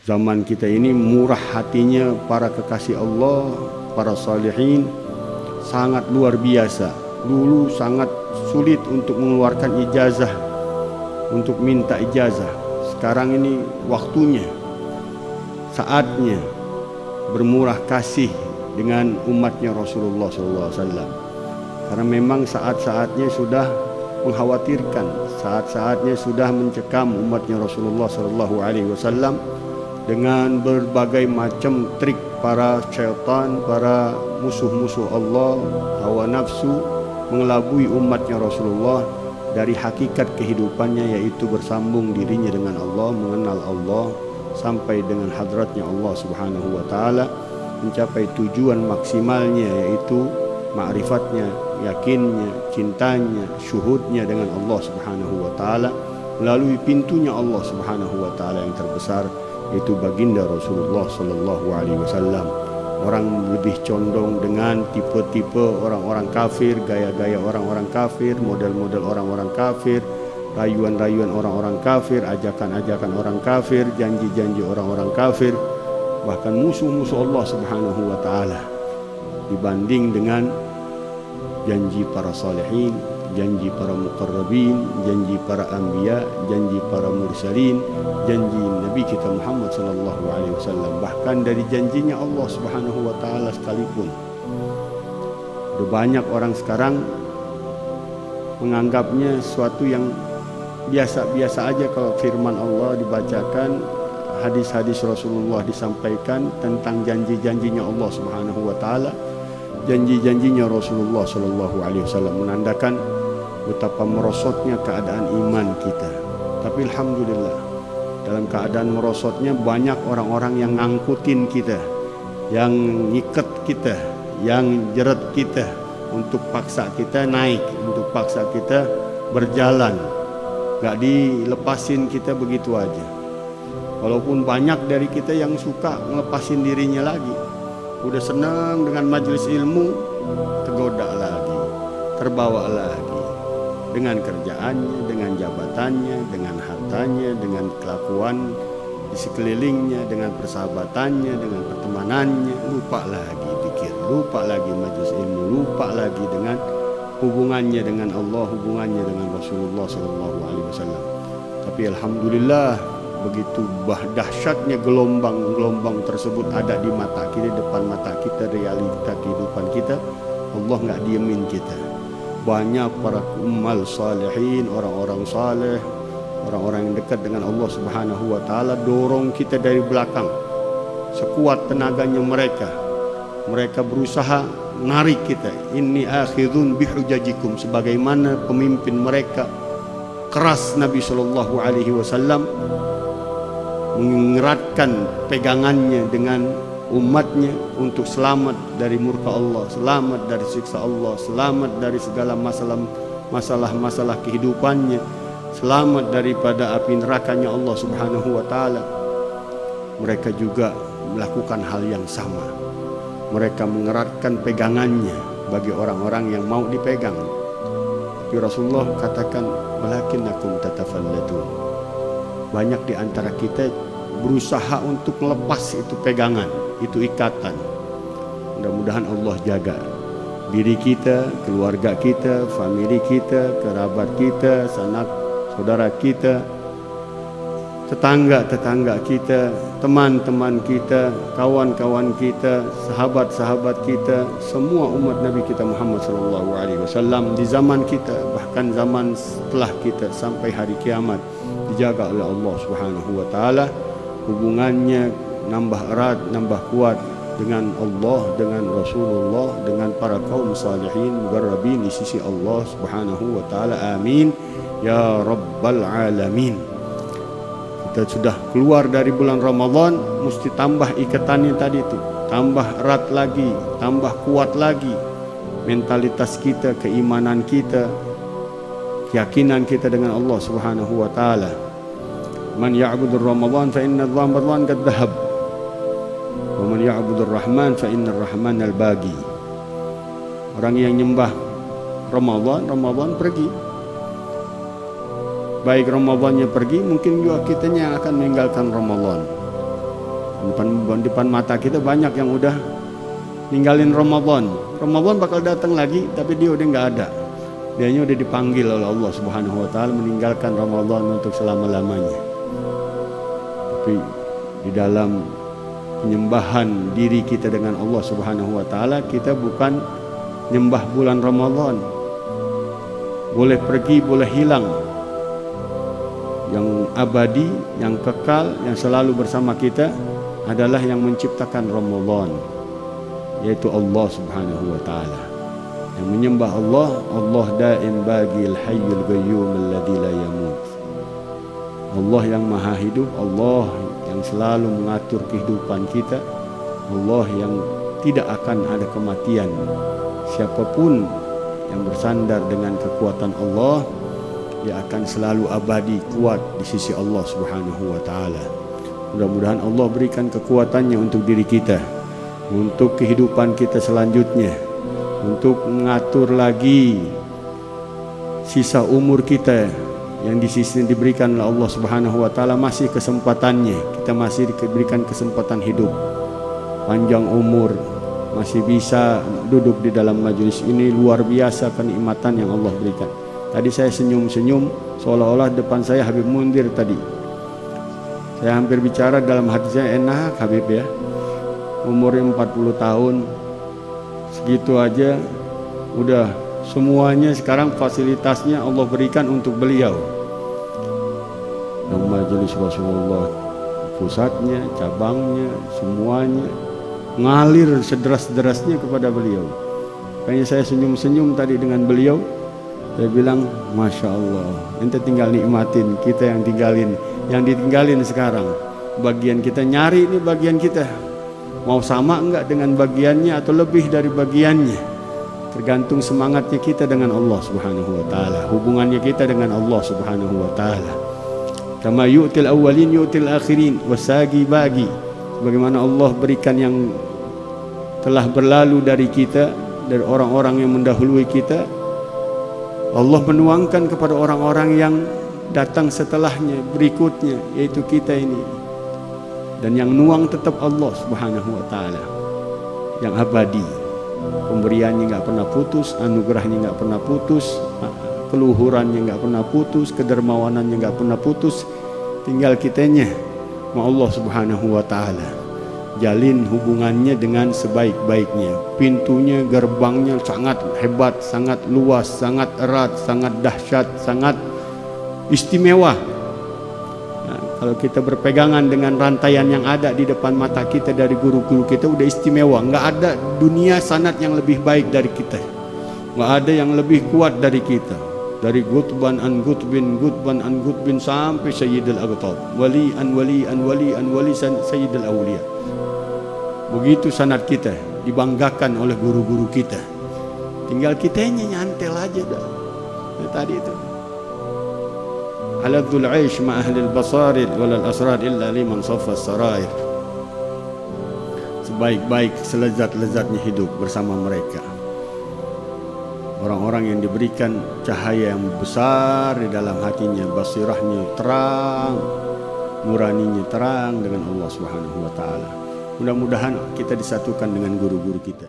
Zaman kita ini murah hatinya para kekasih Allah, para salihin sangat luar biasa. Dulu sangat sulit untuk mengeluarkan ijazah, untuk minta ijazah. Sekarang ini waktunya, saatnya bermurah kasih dengan umatnya Rasulullah SAW. Karena memang saat-saatnya sudah mengkhawatirkan, saat-saatnya sudah mencekam umatnya Rasulullah SAW dengan berbagai macam trik para syaitan, para musuh-musuh Allah, hawa nafsu mengelabui umatnya Rasulullah dari hakikat kehidupannya, yaitu bersambung dirinya dengan Allah, mengenal Allah sampai dengan hadratnya Allah Subhanahu wa taala, mencapai tujuan maksimalnya yaitu ma'rifatnya, yakinnya, cintanya, syuhudnya dengan Allah Subhanahu wa taala melalui pintunya Allah Subhanahu wa taala yang terbesar, yaitu baginda Rasulullah sallallahu alaihi wasallam. Orang lebih condong dengan tipe-tipe orang-orang kafir, gaya-gaya orang-orang kafir, model-model orang-orang kafir, rayuan-rayuan orang-orang kafir, ajakan-ajakan orang kafir, janji-janji orang-orang kafir, bahkan musuh-musuh Allah Subhanahu wa taala, dibanding dengan janji para salihin, janji para muqarrabin, janji para anbiya, janji para mursalin, janji Nabi kita Muhammad sallallahu alaihi wasallam, bahkan dari janjinya Allah Subhanahu wa taala sekalipun. Ada banyak orang sekarang menganggapnya suatu yang biasa-biasa aja kalau firman Allah dibacakan, hadis-hadis Rasulullah disampaikan tentang janji-janjinya Allah Subhanahu wa taala, janji-janjinya Rasulullah sallallahu alaihi wasallam, menandakan betapa merosotnya keadaan iman kita. Tapi alhamdulillah, dalam keadaan merosotnya banyak orang-orang yang ngangkutin kita, yang ngikat kita, yang jeret kita untuk paksa kita naik, untuk paksa kita berjalan, gak dilepasin kita begitu aja. Walaupun banyak dari kita yang suka ngelepasin dirinya lagi, udah senang dengan majelis ilmu, tergoda lagi, terbawa lagi dengan kerjaannya, dengan jabatannya, dengan hartanya, dengan kelakuan di sekelilingnya, dengan persahabatannya, dengan pertemanannya. Lupa lagi pikir, lupa lagi majelis ilmu, lupa lagi dengan hubungannya dengan Allah, hubungannya dengan Rasulullah SAW. Tapi alhamdulillah, begitu dahsyatnya gelombang-gelombang tersebut ada di mata kita, depan mata kita, realita kehidupan kita, Allah nggak diemin kita. Banyak para ummal salihin, orang-orang saleh, orang-orang yang dekat dengan Allah Subhanahu wa taala dorong kita dari belakang sekuat tenaganya mereka. Mereka berusaha narik kita. Inni akhidun bihujajikum, sebagaimana pemimpin mereka keras Nabi sallallahu alaihi wasallam mengeratkan pegangannya dengan umatnya untuk selamat dari murka Allah, selamat dari siksa Allah, selamat dari segala masalah kehidupannya, selamat daripada api nerakanya Allah Subhanahu wa taala. Mereka juga melakukan hal yang sama. Mereka mengeratkan pegangannya bagi orang-orang yang mau dipegang. Tapi Rasulullah katakan, walakinnakum tatafallatun. Banyak di antara kita berusaha untuk melepas itu pegangan, itu ikatan. Mudah-mudahan Allah jaga diri kita, keluarga kita, famili kita, kerabat kita, sanak saudara kita, tetangga-tetangga kita, teman-teman kita, kawan-kawan kita, sahabat-sahabat kita, semua umat Nabi kita Muhammad SAW di zaman kita, bahkan zaman setelah kita sampai hari kiamat, dijaga oleh Allah Subhanahu wa taala. Hubungannya nambah erat, nambah kuat dengan Allah, dengan Rasulullah, dengan para kaum salihin mugarrabin di sisi Allah Subhanahu wa taala. Amin ya rabbal alamin. Kita sudah keluar dari bulan Ramadan, mesti tambah ikatannya tadi itu, tambah erat lagi, tambah kuat lagi mentalitas kita, keimanan kita, keyakinan kita dengan Allah Subhanahu wa taala. Man ya'budur Ramadan fa inna Ramadan qad dhahab wa man ya'budur Rahman fa inna Rahman al-bagi. Orang yang nyembah Ramadan, Ramadan pergi. Baik Ramadannya pergi, mungkin juga kitanya akan meninggalkan Ramadan. Depan mata kita banyak yang udah ninggalin Ramadan. Ramadan bakal datang lagi, tapi dia udah nggak ada. Dianya udah dipanggil oleh Allah Subhanahu wa taala meninggalkan Ramadan untuk selama-lamanya. Tapi di dalam penyembahan diri kita dengan Allah Subhanahu wa taala, kita bukan nyembah bulan Ramadan. Boleh pergi, boleh hilang. Yang abadi, yang kekal, yang selalu bersama kita adalah yang menciptakan Ramadan, yaitu Allah Subhanahu wa taala. Yang menyembah Allah, Allah daim bagil hayyul qayyum alladzi la yamut. Allah yang maha hidup, Allah yang selalu mengatur kehidupan kita, Allah yang tidak akan ada kematian. Siapapun yang bersandar dengan kekuatan Allah, dia akan selalu abadi kuat di sisi Allah Subhanahu wa taala. Mudah-mudahan Allah berikan kekuatannya untuk diri kita, untuk kehidupan kita selanjutnya, untuk mengatur lagi sisa umur kita yang di sisi diberikan oleh Allah Subhanahu wa taala. Masih kesempatannya, kita masih diberikan kesempatan hidup panjang umur, masih bisa duduk di dalam majelis ini. Luar biasa kenikmatan yang Allah berikan. Tadi saya senyum-senyum seolah-olah depan saya Habib Mundir tadi. Saya hampir bicara dalam hati saya, enak Habib ya, umurnya 40 tahun, segitu aja udah semuanya sekarang fasilitasnya Allah berikan untuk beliau. Yang majelis Rasulullah, pusatnya, cabangnya, semuanya ngalir sederas-derasnya kepada beliau. Kayaknya saya senyum-senyum tadi dengan beliau. Saya bilang, Masya Allah, ente tinggal nikmatin, kita yang tinggalin, yang ditinggalin sekarang. Bagian kita nyari ini bagian kita. Mau sama enggak dengan bagiannya atau lebih dari bagiannya? Tergantung semangatnya kita dengan Allah Subhanahu wa taala, hubungannya kita dengan Allah Subhanahu wa taala. Kama yu'til awwalin yu'til akhirin wasagi bagi. Bagaimana Allah berikan yang telah berlalu dari kita, dari orang-orang yang mendahului kita, Allah menuangkan kepada orang-orang yang datang setelahnya, berikutnya, yaitu kita ini. Dan yang nuang tetap Allah Subhanahu wa taala, yang abadi. Pemberiannya nggak pernah putus, anugerahnya nggak pernah putus, keluhurannya nggak pernah putus, kedermawanannya nggak pernah putus. Tinggal kitanya sama Allah Subhanahu wa taala. Jalin hubungannya dengan sebaik-baiknya. Pintunya, gerbangnya sangat hebat, sangat luas, sangat erat, sangat dahsyat, sangat istimewa. Nah, kalau kita berpegangan dengan rantaian yang ada di depan mata kita dari guru-guru kita, udah istimewa. Nggak ada dunia sanad yang lebih baik dari kita. Nggak ada yang lebih kuat dari kita. Dari gutban an gutbin, gutban an gutbin sampai Sayyidul Aqtab, wali an wali an wali an wali Sayyidul Awliya. Begitu sanad kita dibanggakan oleh guru-guru kita. Tinggal kitanya nyantel aja dah. Nah, tadi itu. Haladul aish ma ahli al-basarir wal asrar illa liman saffa as-sarair. Sebaik-baik selezat-lezatnya hidup bersama mereka. Orang-orang yang diberikan cahaya yang besar di dalam hatinya, basirahnya terang, nuraninya terang dengan Allah Subhanahu wa taala. Mudah-mudahan kita disatukan dengan guru-guru kita.